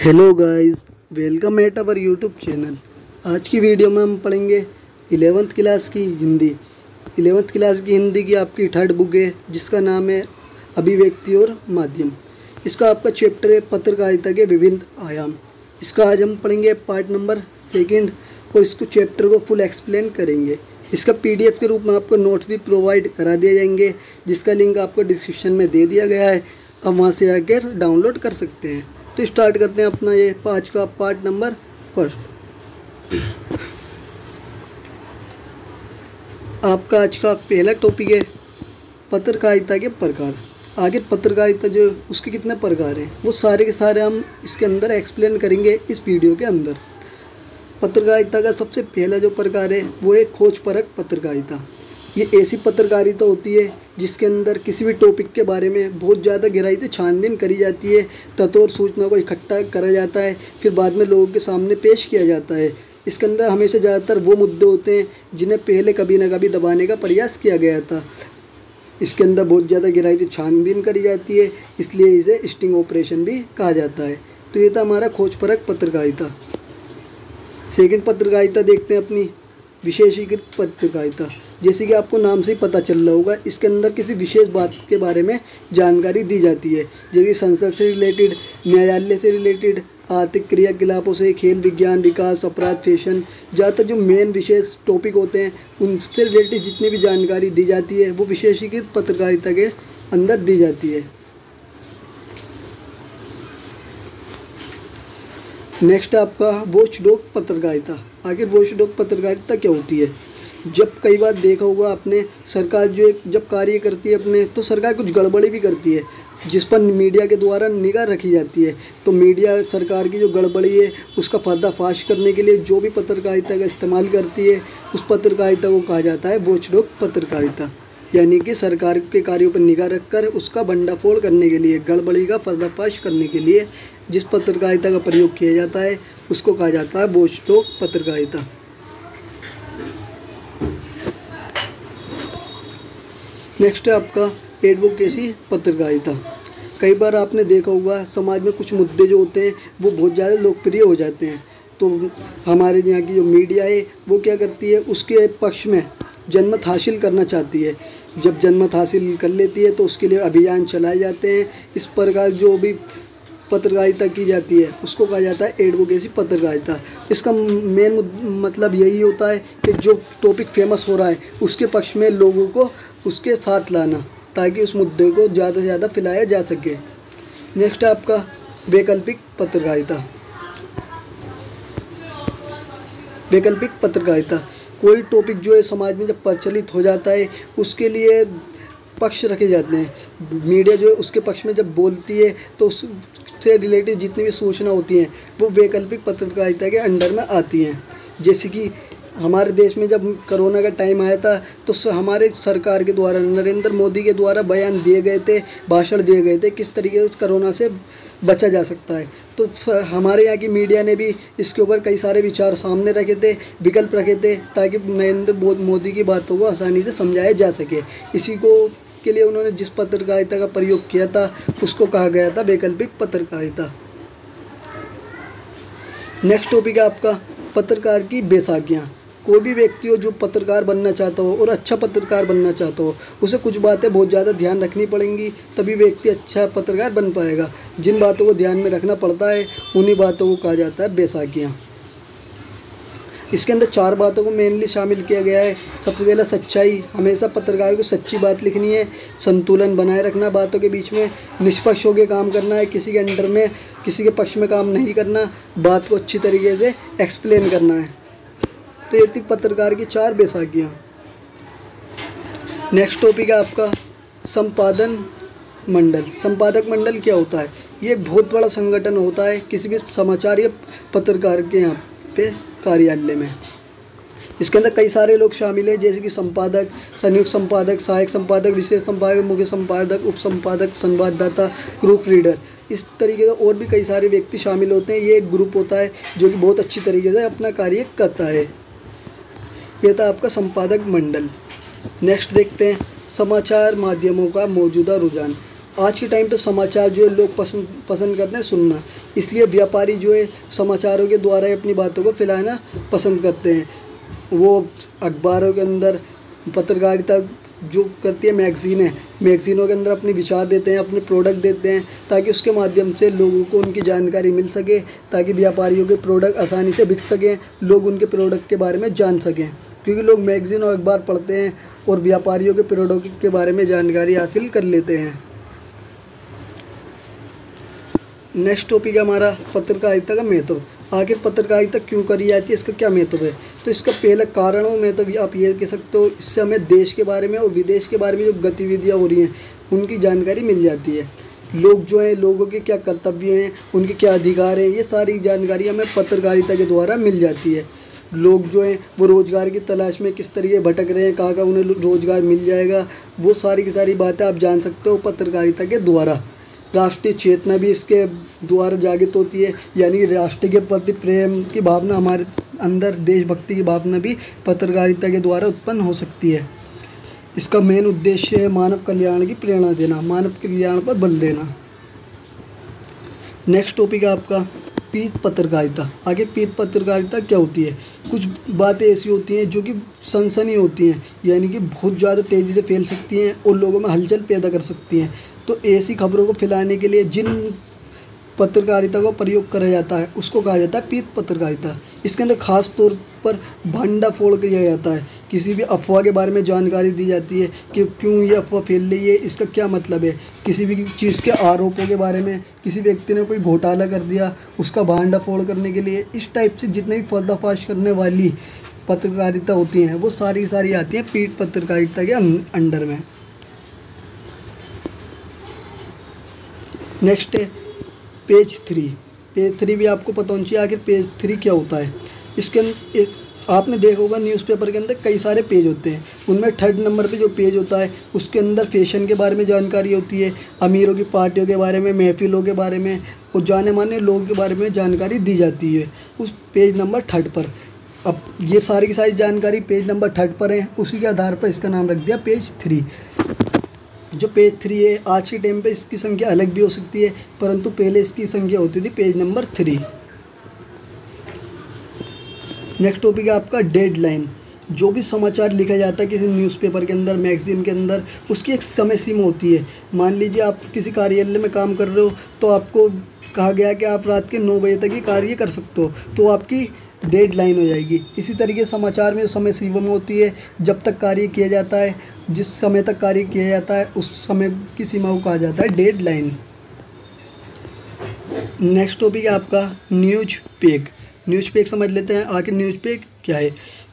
Hello guys, welcome at our YouTube channel. आज की video में हम पढ़ेंगे 11th क्लास की हिंदी। 11th क्लास की हिंदी की आपकी थर्ड बुक है जिसका नाम है अभिव्यक्ति और माध्यम। इसका आपका चैप्टर है पत्रकारिता के विभिन्न आयाम। इसका आज हम पढ़ेंगे पार्ट नंबर 2 और इसको चैप्टर को फुल एक्सप्लेन करेंगे। इसका PDF के रूप में आपको नोट्स भी प्रोवाइड करा दिए जाएंगे जिसका लिंक आपको डिस्क्रिप्शन में दे दिया गया है। आप वहाँ से आकर डाउनलोड कर सकते हैं। तो स्टार्ट करते हैं अपना ये आज का पार्ट नंबर 1। आपका आज का पहला टॉपिक है पत्रकारिता के प्रकार। आगे पत्रकारिता जो उसके कितने प्रकार हैं वो सारे के सारे हम इसके अंदर एक्सप्लेन करेंगे इस वीडियो के अंदर। पत्रकारिता का सबसे पहला जो प्रकार है वो है खोजपरक पत्रकारिता। ये ऐसी पत्रकारिता होती है जिसके अंदर किसी भी टॉपिक के बारे में बहुत ज़्यादा गहराई से छानबीन करी जाती है, तथ्य और सूचना को इकट्ठा करा जाता है, फिर बाद में लोगों के सामने पेश किया जाता है। इसके अंदर हमेशा ज़्यादातर वो मुद्दे होते हैं जिन्हें पहले कभी ना कभी दबाने का प्रयास किया गया था। इसके अंदर बहुत ज़्यादा गहराई से छानबीन करी जाती है, इसलिए इसे स्टिंग ऑपरेशन भी कहा जाता है। तो ये था हमारा खोजपरक पत्रकारिता। सेकंड पत्रकारिता देखते हैं अपनी विशेषीकृत पत्रकारिता। जैसे कि आपको नाम से ही पता चल रहा होगा, इसके अंदर किसी विशेष बात के बारे में जानकारी दी जाती है, जैसे कि संसद से रिलेटेड, न्यायालय से रिलेटेड, आर्थिक क्रियाकलापों से, खेल विज्ञान, विकास, अपराध, फैशन, ज़्यादातर जो मेन विशेष टॉपिक होते हैं उनसे रिलेटेड जितनी भी जानकारी दी जाती है वो विशेषीकृत पत्रकारिता के अंदर दी जाती है। नेक्स्ट आपका वॉचडॉग पत्रकारिता। आखिर वॉचडॉग पत्रकारिता क्या होती है? जब कई बार देखा होगा आपने, सरकार जब कार्य करती है अपने, तो सरकार कुछ गड़बड़ी भी करती है जिस पर मीडिया के द्वारा निगाह रखी जाती है। तो मीडिया सरकार की जो गड़बड़ी है उसका पर्दाफाश करने के लिए जो भी पत्रकारिता का इस्तेमाल करती है उस पत्रकारिता को कहा जाता है वॉचडॉग पत्रकारिता। यानी कि सरकार के कार्यों पर निगाह रखकर उसका भंडाफोड़ करने के लिए, गड़बड़ी का पर्दाफाश करने के लिए जिस पत्रकारिता का प्रयोग किया जाता है उसको कहा जाता है वॉचडॉग पत्रकारिता। नेक्स्ट है आपका एडवोकेसी पत्रकारिता। कई बार आपने देखा होगा समाज में कुछ मुद्दे जो होते हैं वो बहुत ज़्यादा लोकप्रिय हो जाते हैं, तो हमारे यहाँ की जो मीडिया है वो क्या करती है, उसके पक्ष में जनमत हासिल करना चाहती है। जब जनमत हासिल कर लेती है तो उसके लिए अभियान चलाए जाते हैं। इस प्रकार जो भी पत्रकारिता की जाती है उसको कहा जाता है एडवोकेसी पत्रकारिता। इसका मेन मतलब यही होता है कि जो टॉपिक फेमस हो रहा है उसके पक्ष में लोगों को उसके साथ लाना ताकि उस मुद्दे को ज़्यादा से ज़्यादा फैलाया जा सके। नेक्स्ट आपका वैकल्पिक पत्रकारिता। वैकल्पिक पत्रकारिता कोई टॉपिक जो है समाज में जब प्रचलित हो जाता है उसके लिए पक्ष रखे जाते हैं। मीडिया जो है उसके पक्ष में जब बोलती है तो उससे रिलेटेड जितनी भी सूचना होती हैं वो वैकल्पिक पत्रकारिता के अंडर में आती हैं। जैसे कि हमारे देश में जब कोरोना का टाइम आया था तो हमारे सरकार के द्वारा, नरेंद्र मोदी के द्वारा बयान दिए गए थे, भाषण दिए गए थे किस तरीके से कोरोना से बचा जा सकता है। तो हमारे यहाँ की मीडिया ने भी इसके ऊपर कई सारे विचार सामने रखे थे, विकल्प रखे थे ताकि नरेंद्र मोदी की बातों को आसानी से समझाया जा सके। इसी को के लिए उन्होंने जिस पत्रकारिता का प्रयोग किया था उसको कहा गया था वैकल्पिक पत्रकारिता। नेक्स्ट टॉपिक है आपका पत्रकार की बैसाखियाँ। कोई भी व्यक्ति हो जो पत्रकार बनना चाहता हो और अच्छा पत्रकार बनना चाहता हो उसे कुछ बातें बहुत ज़्यादा ध्यान रखनी पड़ेंगी, तभी व्यक्ति अच्छा पत्रकार बन पाएगा। जिन बातों को ध्यान में रखना पड़ता है उन्हीं बातों को कहा जाता है बैसाखियाँ। इसके अंदर 4 बातों को मेनली शामिल किया गया है। सबसे पहला सच्चाई, हमेशा पत्रकार को सच्ची बात लिखनी है। संतुलन बनाए रखना बातों के बीच में, निष्पक्ष होकर काम करना है, किसी के अंडर में, किसी के पक्ष में काम नहीं करना, बात को अच्छी तरीके से एक्सप्लेन करना है। तो ये थी पत्रकार की 4 बैसाखियाँ। नेक्स्ट टॉपिक है आपका संपादन मंडल। संपादक मंडल क्या होता है? ये एक बहुत बड़ा संगठन होता है किसी भी समाचार या पत्रकार के यहाँ पे कार्यालय में। इसके अंदर कई सारे लोग शामिल हैं जैसे कि संपादक, संयुक्त संपादक, सहायक संपादक, विशेष संपादक, मुख्य संपादक, उप संपादक, संवाददाता, ग्रुप रीडर। इस तरीके से और भी कई सारे व्यक्ति शामिल होते हैं। ये एक ग्रुप होता है जो कि बहुत अच्छी तरीके से अपना कार्य करता है। यह था आपका संपादक मंडल। नेक्स्ट देखते हैं समाचार माध्यमों का मौजूदा रुझान। आज के टाइम पे समाचार जो है लोग पसंद करते हैं सुनना, इसलिए व्यापारी जो है समाचारों के द्वारा अपनी बातों को फैलाना पसंद करते हैं। वो अखबारों के अंदर पत्रकारिता जो करती है मैगज़ीनों के अंदर अपने विचार देते हैं, अपने प्रोडक्ट देते हैं, ताकि उसके माध्यम से लोगों को उनकी जानकारी मिल सके, ताकि व्यापारियों के प्रोडक्ट आसानी से बिक सकें, लोग उनके प्रोडक्ट के बारे में जान सकें। क्योंकि लोग मैगज़ीन और अखबार पढ़ते हैं और व्यापारियों के प्रोडक्ट के बारे में जानकारी हासिल कर लेते हैं। नेक्स्ट टॉपिक है हमारा पत्रकारिता का महत्व। आखिर पत्रकारिता क्यों करी जाती है, इसका क्या महत्व है? तो इसका पहला कारण और महत्व आप ये कह सकते हो, इससे हमें देश के बारे में और विदेश के बारे में जो गतिविधियाँ हो रही हैं उनकी जानकारी मिल जाती है। लोग जो हैं, लोगों के क्या कर्तव्य हैं, उनके क्या अधिकार हैं, ये सारी जानकारी हमें पत्रकारिता के द्वारा मिल जाती है। लोग जो हैं वो रोज़गार की तलाश में किस तरीके भटक रहे हैं, कहाँ उन्हें रोज़गार मिल जाएगा, वो सारी की सारी बातें आप जान सकते हो पत्रकारिता के द्वारा। राष्ट्रीय चेतना भी इसके द्वारा जागृत होती है, यानी कि राष्ट्र के प्रति प्रेम की भावना, हमारे अंदर देशभक्ति की भावना भी पत्रकारिता के द्वारा उत्पन्न हो सकती है। इसका मेन उद्देश्य है मानव कल्याण की प्रेरणा देना, मानव कल्याण पर बल देना। नेक्स्ट टॉपिक है आपका पीत पत्रकारिता। आगे पीत पत्रकारिता क्या होती है? कुछ बातें ऐसी होती हैं जो कि सनसनी होती हैं, यानी कि बहुत ज़्यादा तेज़ी से फैल सकती हैं और लोगों में हलचल पैदा कर सकती हैं। तो ऐसी खबरों को फैलाने के लिए जिन पत्रकारिता का प्रयोग करा जाता है उसको कहा जाता है पीत पत्रकारिता। इसके अंदर ख़ास तौर पर भंडाफोड़ किया जाता है, किसी भी अफवाह के बारे में जानकारी दी जाती है कि क्यों ये अफवाह फैल रही है, इसका क्या मतलब है। किसी भी चीज़ के आरोपों के बारे में, किसी व्यक्ति ने कोई घोटाला कर दिया उसका भंडाफोड़ करने के लिए, इस टाइप से जितने भी पर्दाफाश करने वाली पत्रकारिता होती हैं वो सारी आती हैं पीत पत्रकारिता के अंडर में। नेक्स्ट है पेज 3। पेज 3 भी आपको पता होना चाहिए आखिर पेज 3 क्या होता है। इसके अंदर आपने देखा होगा न्यूज़पेपर के अंदर कई सारे पेज होते हैं, उनमें 3rd नंबर पे जो पेज होता है उसके अंदर फैशन के बारे में जानकारी होती है, अमीरों की पार्टियों के बारे में, महफिलों के बारे में और जाने माने लोगों के बारे में जानकारी दी जाती है उस पेज नंबर 3rd पर। अब ये सारी की सारी जानकारी पेज नंबर 3rd पर है, उसी के आधार पर इसका नाम रख दिया पेज 3। जो पेज 3 है आज के टाइम पे इसकी संख्या अलग भी हो सकती है, परंतु पहले इसकी संख्या होती थी पेज नंबर 3। नेक्स्ट टॉपिक है आपका डेडलाइन। जो भी समाचार लिखा जाता है किसी न्यूज़पेपर के अंदर, मैगज़ीन के अंदर, उसकी एक समय सीमा होती है। मान लीजिए आप किसी कार्यालय में काम कर रहे हो तो आपको कहा गया कि आप रात के 9 बजे तक ही कार्य कर सकते हो, तो आपकी डेडलाइन हो जाएगी। इसी तरीके समाचार में जो समय सीमा होती है, जब तक कार्य किया जाता है, जिस समय तक कार्य किया जाता है उस समय की सीमा को कहा जाता है डेडलाइन। नेक्स्ट टॉपिक है आपका न्यूज पेग समझ लेते हैं आखिर न्यूज पेग क्या है।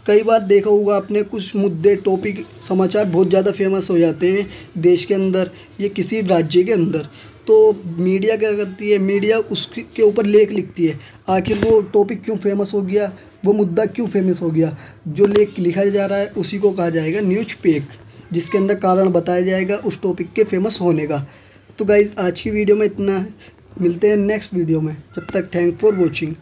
कई बार देखा होगा आपने, कुछ मुद्दे, टॉपिक, समाचार बहुत ज़्यादा फेमस हो जाते हैं देश के अंदर या किसी राज्य के अंदर, तो मीडिया क्या करती है, मीडिया उसके ऊपर लेख लिखती है। आखिर वो टॉपिक क्यों फेमस हो गया, वो मुद्दा क्यों फेमस हो गया, जो लेख लिखा जा रहा है उसी को कहा जाएगा न्यूज पेग, जिसके अंदर कारण बताया जाएगा उस टॉपिक के फेमस होने का। तो गाइज़ आज की वीडियो में इतना, मिलते हैं नेक्स्ट वीडियो में, जब तक थैंक फॉर वॉचिंग।